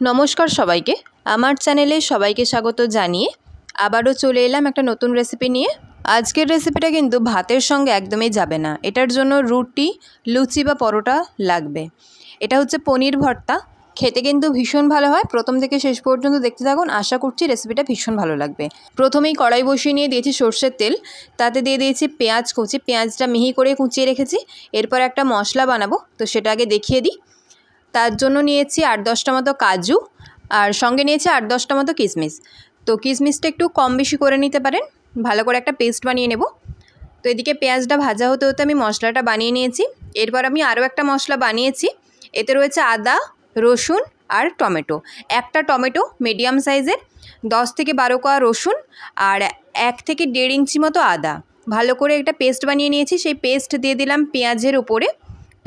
নমস্কার সবাইকে, আমার চ্যানেলে সবাইকে স্বাগত জানিয়ে আবারও চলে এলাম একটা নতুন রেসিপি নিয়ে। আজকের রেসিপিটা কিন্তু ভাতের সঙ্গে একদমই যাবে না, এটার জন্য রুটি, লুচি বা পরোটা লাগবে। এটা হচ্ছে পনির ভর্তা, খেতে কিন্তু ভীষণ ভালো হয়। প্রথম থেকে শেষ পর্যন্ত দেখতে থাকুন, আশা করছি রেসিপিটা ভীষণ ভালো লাগবে। প্রথমেই কড়াই বসিয়ে নিয়ে দিয়েছি সর্ষের তেল, তাতে দিয়ে দিয়েছি পেঁয়াজ কুচি, পেঁয়াজটা মিহি করে কুচিয়ে রেখেছি। এরপর একটা মশলা বানাবো, তো সেটা আগে দেখিয়ে দিই। তার জন্য নিয়েছি 8-10টা মতো কাজু, আর সঙ্গে নিয়েছি 8-10টা মতো কিশমিশ। তো কিশমিশটা একটু কম বেশি করে নিতে পারেন। ভালো করে একটা পেস্ট বানিয়ে নেব। তো এদিকে পেঁয়াজটা ভাজা হতে হতে আমি মশলাটা বানিয়ে নিয়েছি। এরপর আমি আরও একটা মশলা বানিয়েছি, এতে রয়েছে আদা, রসুন আর টমেটো। একটা টমেটো মিডিয়াম সাইজের, 10 থেকে 12 কোয়া রসুন আর 1 থেকে 1.5 ইঞ্চি মতো আদা। ভালো করে একটা পেস্ট বানিয়ে নিয়েছি, সেই পেস্ট দিয়ে দিলাম পেঁয়াজের উপরে।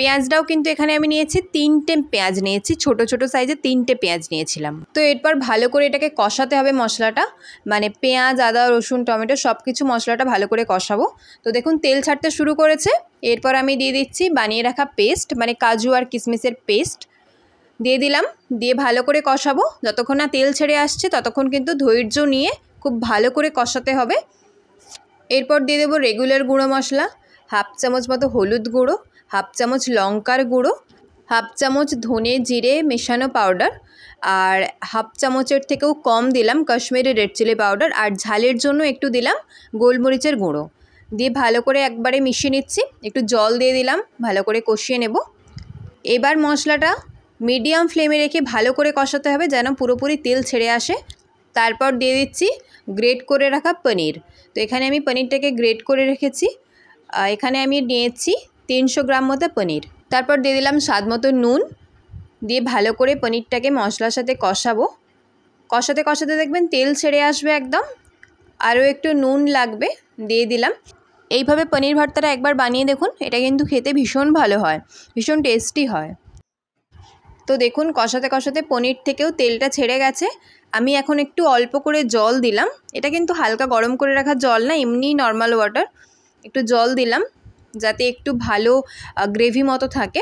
পেঁয়াজটাও কিন্তু এখানে আমি নিয়েছি 3টে পেঁয়াজ নিয়েছি, ছোট ছোট সাইজের 3টে পেঁয়াজ নিয়েছিলাম। তো এরপর ভালো করে এটাকে কষাতে হবে মশলাটা, মানে পেঁয়াজ, আদা, রসুন, টমেটো সব কিছু মশলাটা ভালো করে কষাবো। তো দেখুন তেল ছাড়তে শুরু করেছে। এরপর আমি দিয়ে দিচ্ছি বানিয়ে রাখা পেস্ট, মানে কাজু আর কিশমিশের পেস্ট দিয়ে দিলাম। দিয়ে ভালো করে কষাবো, যতক্ষণ না তেল ছেড়ে আসছে ততক্ষণ কিন্তু ধৈর্য নিয়ে খুব ভালো করে কষাতে হবে। এরপর দিয়ে দেবো রেগুলার গুঁড়ো মশলা, 1/2 চামচ মতো হলুদ গুঁড়ো, 1/2 চামচ লঙ্কার গুঁড়ো, 1/2 চামচ ধনে জিরে মেশানো পাউডার, আর 1/2 চামচের থেকেও কম দিলাম কাশ্মীরি রেড চিলি পাউডার, আর ঝালের জন্য একটু দিলাম গোলমরিচের গুঁড়ো। দিয়ে ভালো করে একবারে মিশিয়ে নিচ্ছি। একটু জল দিয়ে দিলাম, ভালো করে কষিয়ে নেব। এবার মশলাটা মিডিয়াম ফ্লেমে রেখে ভালো করে কষাতে হবে যেন পুরোপুরি তেল ছেড়ে আসে। তারপর দিয়ে দিচ্ছি গ্রেট করে রাখা পনির। তো এখানে আমি পনিরটাকে গ্রেট করে রেখেছি। এখানে আমি নিয়েছি 300 গ্রাম মতো পনির। তারপর দিয়ে দিলাম স্বাদ মতো নুন, দিয়ে ভালো করে পনিরটাকে মশলার সাথে কষাবো। কষাতে কষাতে দেখবেন তেল ছেড়ে আসবে একদম। আরও একটু নুন লাগবে, দিয়ে দিলাম। এইভাবে পনির ভর্তাটা একবার বানিয়ে দেখুন, এটা কিন্তু খেতে ভীষণ ভালো হয়, ভীষণ টেস্টি হয়। তো দেখুন কষাতে কষাতে পনির থেকেও তেলটা ছেড়ে গেছে। আমি এখন একটু অল্প করে জল দিলাম, এটা কিন্তু হালকা গরম করে রাখা জল না, এমনি নর্মাল ওয়াটার। একটু জল দিলাম যাতে একটু ভালো গ্রেভি মতো থাকে।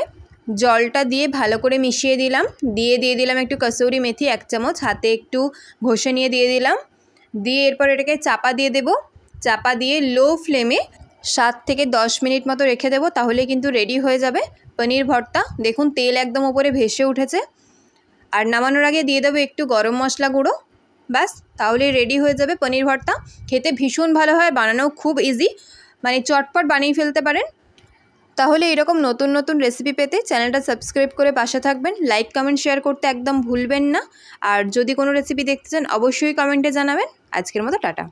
জলটা দিয়ে ভালো করে মিশিয়ে দিলাম। দিয়ে দিলাম একটু কসুরি মেথি 1 চামচ, হাতে একটু ঘষে নিয়ে দিয়ে দিলাম। দিয়ে এরপর এটাকে চাপা দিয়ে দেব। চাপা দিয়ে লো ফ্লেমে 7 থেকে 10 মিনিট মতো রেখে দেবো, তাহলে কিন্তু রেডি হয়ে যাবে পনির ভর্তা। দেখুন তেল একদম উপরে ভেসে উঠেছে। আর নামানোর আগে দিয়ে দেবো একটু গরম মশলা গুঁড়ো। ব্যাস, তাহলে রেডি হয়ে যাবে পনির ভর্তা। খেতে ভীষণ ভালো হয়, বানানোও খুব ইজি, মানে চটপট বানিয়ে ফেলতে পারেন। তাহলে এরকম নতুন নতুন রেসিপি পেতে চ্যানেলটা সাবস্ক্রাইব করে পাশে থাকবেন। লাইক, কমেন্ট, শেয়ার করতে একদম ভুলবেন না। আর যদি কোনো রেসিপি দেখতে চান অবশ্যই কমেন্টে জানাবেন। আজকের মতো টাটা।